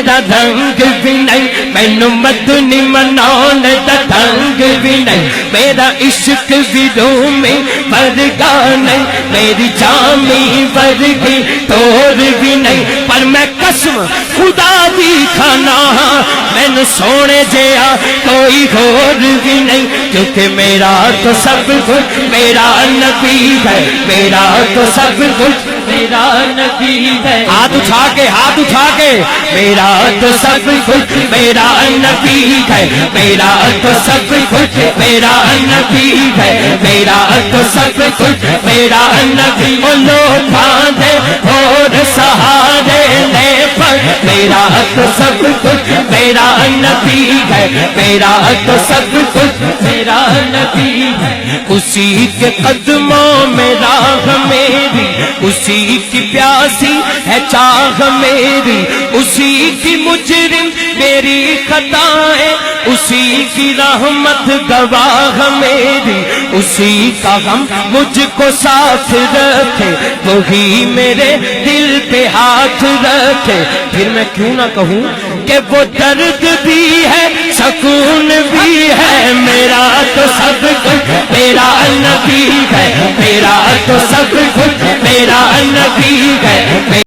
میرا رنگ بھی نہیں، مینوں مدنی مناون دا ڈھنگ بھی نہیں، میرا عشق بھی رومی ورگا نہیں، میری جامی ورگی توڑ بھی نہیں، پر میں قسم خدا دی کھانا مینوں سونے جیا کوئی اور بھی نہیں، کیونکہ میرا تو سب کچھ میرا نبی ہے، میرا تو سب کچھ میرا نبی ہے۔ ہاتھ اٹھا کے میرا تو سب کچھ میرا نبی ہے، میرا تو سب کچھ میرا نبی ہے، میرا تو سب کچھ میرا نبی۔ لو باندھے اور سہارے لے پر میرا تو سب کچھ میرا نبی ہے، میرا تو سب کچھ میرا نبی ہے۔ اسی کے قدموں میں راہ میری، اسی کی پیاسی ہے چاہ میری، اسی کی مجرم میری خطائیں، اسی کی رحمت گواہ میری، اسی کا غم مجھ کو ساتھ رکھے، وہی میرے دل پہ ہاتھ رکھے۔ پھر میں کیوں نہ کہوں کہ وہ درد بھی ہے سکون بھی ہے، میرا تو سب کچھ میرا نبی ہے، میرا تو سب کچھ میرا نبی ہے۔